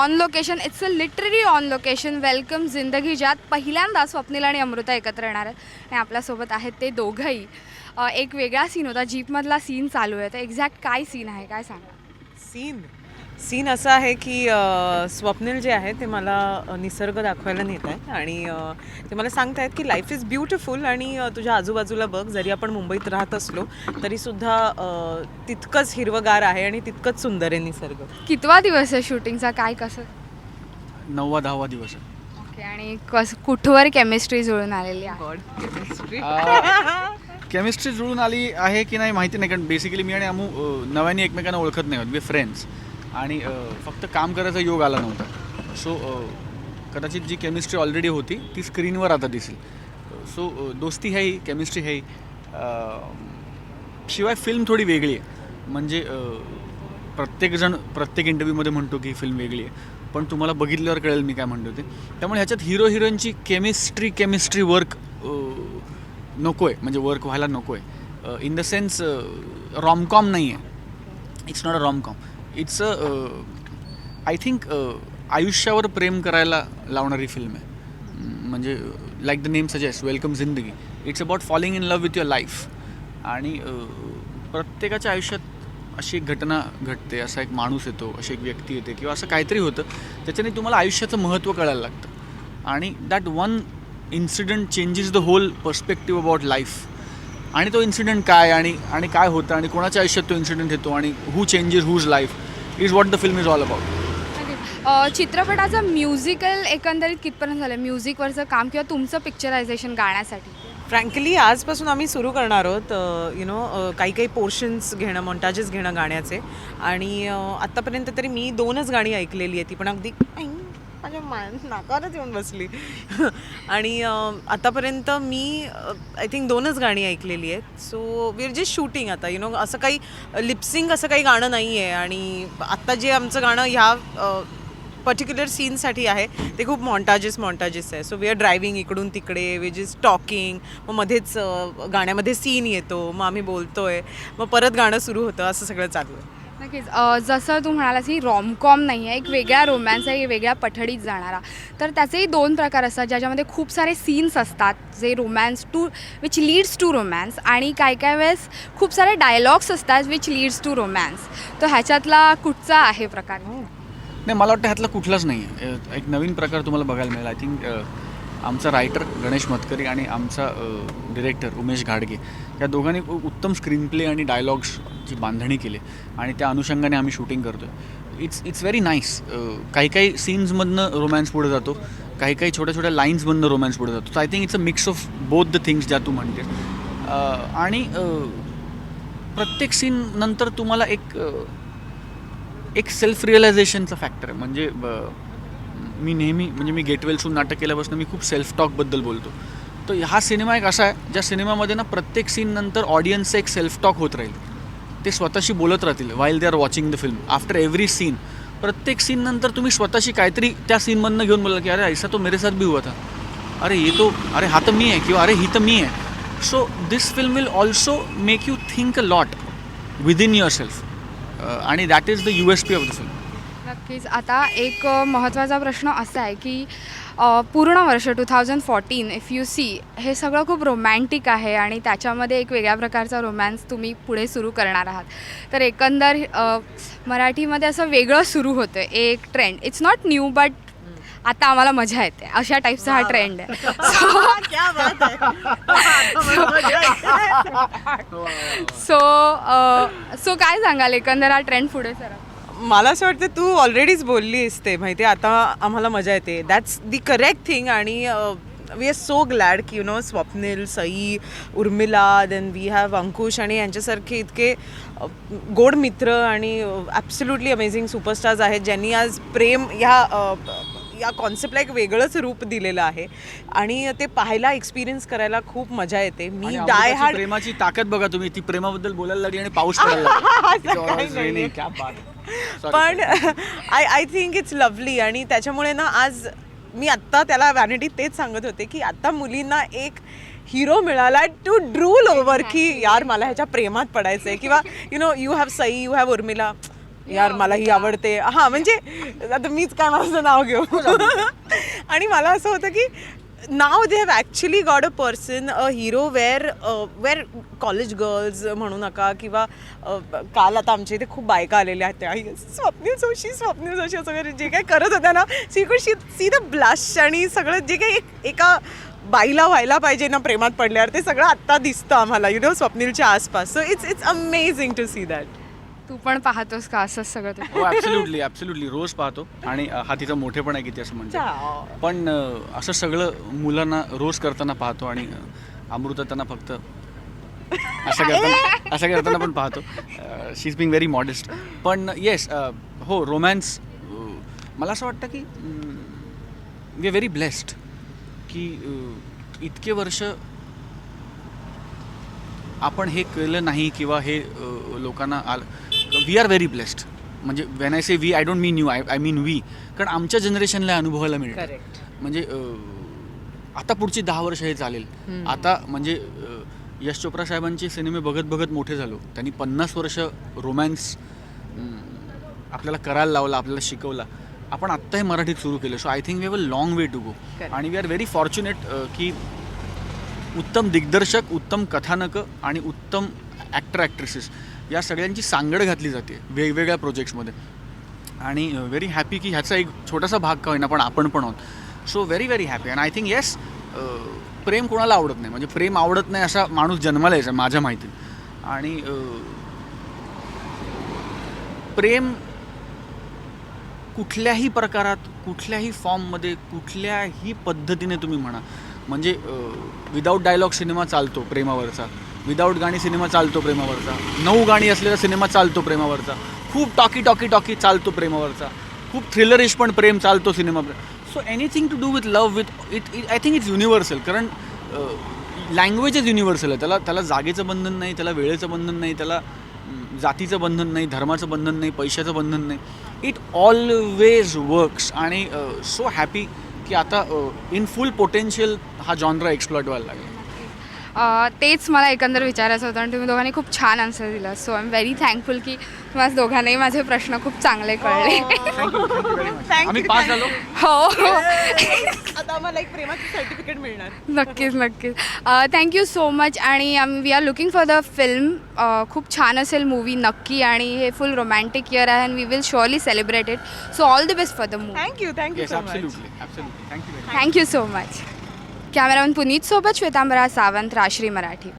On location, it's a literary on location welcome जिंदगी, ज्यात पहिल्यांदा स्वप्नील आणि अमृता एकत्र येणार आहेत आणि आपल्यासोबत आहेत ते दोघंही. एक वेगळा सीन होता, जीपमधला सीन चालू आहे, तर एक्झॅक्ट काय सीन आहे काय सांगा. सीन असं आहे की स्वप्नील जे आहे ते मला निसर्ग दाखवायला नेत आहे आणि ते मला सांगत आहेत की लाईफ इज ब्युटिफुल आणि तुझ्या आजूबाजूला बघ, जरी आपण मुंबईत राहत असलो तरीसुद्धा तितकंच हिरवंगार आहे आणि तितकंच सुंदर आहे निसर्ग. कितवा दिवस आहे शूटिंगचा, काय कसं? 9वा-10वा दिवस आहे. ओके, आणि कुठवर केमिस्ट्री जुळून आलेली आहे? केमिस्ट्री जुळून आली आहे की नाही माहिती नाही, कारण बेसिकली मी आणि अमू नव्याने एकमेकांना ओळखत नाही आहोत, वी फ्रेंड्स, आणि फक्त काम करायचा योग आला नव्हता. सो कदाचित जी केमिस्ट्री ऑलरेडी होती ती स्क्रीनवर आता दिसेल. सो दोस्ती है ही, केमिस्ट्री है ही. शिवाय फिल्म थोडी वेगळी आहे, म्हणजे प्रत्येकजण प्रत्येक इंटरव्ह्यूमध्ये म्हणतो की फिल्म वेगळी आहे, पण तुम्हाला बघितल्यावर कळेल मी काय म्हणतो ते. त्यामुळे ह्याच्यात हिरो हिरोईनची केमिस्ट्री वर्क नको आहे, म्हणजे वर्क व्हायला नको आहे. इन द सेन्स रॉमकॉम नाही आहे, it's not a romcom, it's a I think आयुष्यावर प्रेम करायला लावणारी फिल्म आहे. म्हणजे like the name suggest, welcome Zindagi, it's about falling in love with your life. आणि प्रत्येकाच्या आयुष्यात अशी एक घटना घडते, असा एक माणूस येतो, अशी एक व्यक्ती येते किंवा असं काहीतरी होतं त्याच्याने तुम्हाला आयुष्याचं महत्त्व कळायला लागतं. आणि that one incident changes the whole perspective about life. आणि तो इन्सिडेंट काय आणि काय होतं आणि कोणाच्या आयुष्यात तो इन्सिडेंट येतो आणि who changes whose life is what the film is all about. चित्रपटाचं म्युझिकल एकंदरीत कितपर्यंत झालं, म्युझिकवरचं काम किंवा तुमचं पिक्चरायझेशन गाण्यासाठी? फ्रँकली आजपासून आम्ही सुरू करणार आहोत काही पोर्शन्स घेणं, मोंटाजेस घेणं गाण्याचे. आणि आत्तापर्यंत तरी मी 2च गाणी ऐकलेली आहे, ती पण अगदी माझ्या नाकावरच येऊन बसली. आणि आतापर्यंत मी आय थिंक 2च गाणी ऐकलेली आहेत. So we are just shooting आता, असं काही लिपसिंग असं काही गाणं नाही आहे. आणि आत्ता जे आमचं गाणं ह्या पर्टिक्युलर सीनसाठी आहे ते खूप मॉन्टाजेस आहे. सो वी आर ड्रायव्हिंग इकडून तिकडे, वी जस्ट टॉकिंग, मग मध्येच गाण्यामध्ये सीन येतो, मग आम्ही बोलतोय, मग परत गाणं सुरू होतं, असं सगळं चालू आहे. नक्कीच. जसं तू म्हणालास ही रॉमकॉम नाही आहे, एक वेगळा रोमॅन्स आहे, वेगळ्या पठडीत जाणारा. तर त्याचेही 2 प्रकार असतात ज्याच्यामध्ये खूप सारे सीन्स असतात जे romance to which leads to romance, आणि काय वेळेस खूप सारे डायलॉग्स असतात विच लीड्स टू रोमॅन्स. तर ह्याच्यातला कुठचा आहे प्रकार? नाही, मला वाटतं ह्यातला कुठलाच नाही आहे. एक नवीन प्रकार तुम्हाला बघायला मिळेल. आय थिंक आमचा रायटर गणेश मतकरी आणि आमचा डिरेक्टर उमेश घाडगे या दोघांनी उत्तम स्क्रीन प्ले आणि डायलॉग्सची बांधणी केली आणि त्या अनुषंगाने आम्ही शूटिंग करतो आहे. It's very nice. काही सीन्समधनं रोमॅन्स पुढे जातो, काही छोट्या लाईन्समधनं रोमॅन्स पुढे जातो. So I think it's a mix of both the things ज्या तू म्हणते. आणि प्रत्येक सीन नंतर तुम्हाला एक सेल्फ रिअलायझेशनचा फॅक्टर आहे. म्हणजे मी नेहमी, म्हणजे मी गेटवेलसून नाटक केल्यापासून मी खूप सेल्फ टॉकबद्दल बोलतो. तर हा सिनेमा एक असा आहे ज्या सिनेमामध्ये ना प्रत्येक सीननंतर ऑडियन्सचं एक सेल्फ टॉक होत राहील. ते स्वतःशी बोलत राहतील while they are watching the film. After every scene, प्रत्येक सीननंतर तुम्ही स्वतःशी काहीतरी त्या सीनमधनं घेऊन बोला की अरे ऐसा तो मेरे साथ भी हुआ था, अरे ये तो, अरे हा तर मी आहे, किंवा अरे ही तर मी आहे. So this film will also make you think a lot within yourself, आणि that is the USP of the film. नक्कीच. आता एक महत्त्वाचा प्रश्न असा आहे की पूर्ण वर्ष 2014 इफ यू सी हे सगळं खूप रोमॅन्टिक आहे आणि त्याच्यामध्ये एक वेगळ्या प्रकारचा रोमॅन्स तुम्ही पुढे सुरू करणार आहात. तर एकंदर मराठीमध्ये असं वेगळं सुरू होतं एक trend. It's not new but आता आम्हाला मजा येते, अशा टाईपचा हा ट्रेंड आहे. सो काय सांगाल एकंदर हा ट्रेंड पुढे सर? मला असं वाटतं तू ऑलरेडीच बोललीस ते माहिती आहे, आता आम्हाला मजा येते. That's the correct thing. आणि वी आर सो ग्लॅड की Swapnil, Sai, Urmila, then we have Ankush आणि यांच्यासारखे इतके गोड मित्र आणि ॲब्सोल्युटली अमेझिंग सुपरस्टार्स आहेत ज्यांनी आज प्रेम या कॉन्सेप्टला एक वेगळंच रूप दिलेलं आहे. आणि ते पाहायला, एक्सपिरियन्स करायला खूप मजा येते. मी डाय हार्ड प्रेमाची ताकद बघा तुम्ही, ती प्रेमाबद्दल बोलायला लागली आणि पाऊस पडायला. पण आय थिंक इट्स लवली. आणि त्याच्यामुळे ना आज मी आत्ता त्याला व्हॅनिटी तेच सांगत होते की आत्ता मुलींना एक हिरो मिळाला टू ड्रूल ओव्हर की यार मला ह्याच्या प्रेमात पडायचं आहे, किंवा you have Sai, you have Urmila, यार मला ही आवडते, हां म्हणजे आता मीच काय माझं नाव घेऊ. आणि मला असं होतं की नाव they have actually got a person, a hero where college girls म्हणू नका किंवा काल आता आमच्या इथे खूप बायका आलेल्या आहेत त्या स्वप्नील जोशी असं वगैरे जे काही करत होत्या ना, C could see the blush आणि सगळं जे काही एका बाईला व्हायला पाहिजे ना प्रेमात पडल्यावर ते सगळं आत्ता दिसतं आम्हाला स्वप्नीलच्या आसपास. So it's amazing to see that. तू पण पाहतोस का असंच सगळं ते? हो ॲब्सोल्युटली रोज पाहतो आणि हा तिचा मोठेपण आहे किती असं म्हणतो. पण असं सगळं मुलांना रोज करताना पाहतो आणि अमृता त्यांना फक्त असं करताना पण पाहतो. शी इज बिंग व्हेरी मॉडेस्ट. पण येस, हो रोमॅन्स मला असं वाटतं की वी आर व्हेरी ब्लेस्ड की इतके वर्ष आपण हे केलं नाही किंवा हे लोकांना वी आर व्हेरी ब्लेस्ड. म्हणजे when I say we, I don't mean you, I mean we. कारण आमच्या जनरेशनला अनुभवायला मिळतं. म्हणजे आता पुढची 10 वर्ष हे चालेल. आता म्हणजे यश चोप्रा साहेबांचे सिनेमे बघत बघत मोठे झालो. त्यांनी 50 वर्ष रोमॅन्स आपल्याला करायला लावला, आपल्याला शिकवला. आपण आत्ता हे मराठीत सुरू केलं. So I think we have a long way to go. आणि वी आर व्हेरी फॉर्च्युनेट की उत्तम दिग्दर्शक, उत्तम कथानकं आणि उत्तम ॲक्टर ॲक्ट्रेसेस या सगळ्यांची सांगड घातली जाते वेगवेगळ्या प्रोजेक्ट्समध्ये. आणि व्हेरी हॅपी की ह्याचा एक छोटासा भाग का होईना पण आपण पण आहोत. So very very happy. And I think yes, प्रेम कोणाला आवडत नाही, म्हणजे प्रेम आवडत नाही असा माणूस जन्माला यायचा माझ्या माहितीत. आणि प्रेम कुठल्याही प्रकारात, कुठल्याही फॉर्ममध्ये, कुठल्याही पद्धतीने तुम्ही म्हणा, म्हणजे विदाऊट डायलॉग सिनेमा चालतो प्रेमावरचा, विदाऊट गाणी सिनेमा चालतो प्रेमावरचा, 9 गाणी असलेला सिनेमा चालतो प्रेमावरचा, खूप टॉकी चालतो प्रेमावरचा, खूप थ्रिलरिश पण प्रेम चालतो cinema. So anything to do with love with it I think it's universal. कारण लँग्वेजच युनिव्हर्सल आहे. त्याला जागेचं बंधन नाही, त्याला वेळेचं बंधन नाही, त्याला जातीचं बंधन नाही, धर्माचं बंधन नाही, पैशाचं बंधन नाही. It always works. आणि सो हॅपी की आता इन फुल पोटेन्शियल हा जॉनरा एक्सप्लॉइट व्हायला लागला. तेच मला एकंदर विचारायचं होतं आणि तुम्ही दोघांनी खूप छान आन्सर दिला. So I am very thankful की तुम्हाला दोघांनाही माझे प्रश्न खूप चांगले कळले. आम्ही पास झालो. हो आता आम्हाला एक प्रेमाचं सर्टिफिकेट मिळणार. नक्कीच. Thank you so much. आणि we are looking for the film. खूप छान असेल मूवी नक्की. आणि हे फुल रोमॅन्टिक इयर आहे and we will surely celebrate it. So all the best for the movie. Thank you yes, so much. Absolutely. Thank you so much. Cameraman Puneet सोबत श्वेतांबरा सावंत, राजश्री मराठी.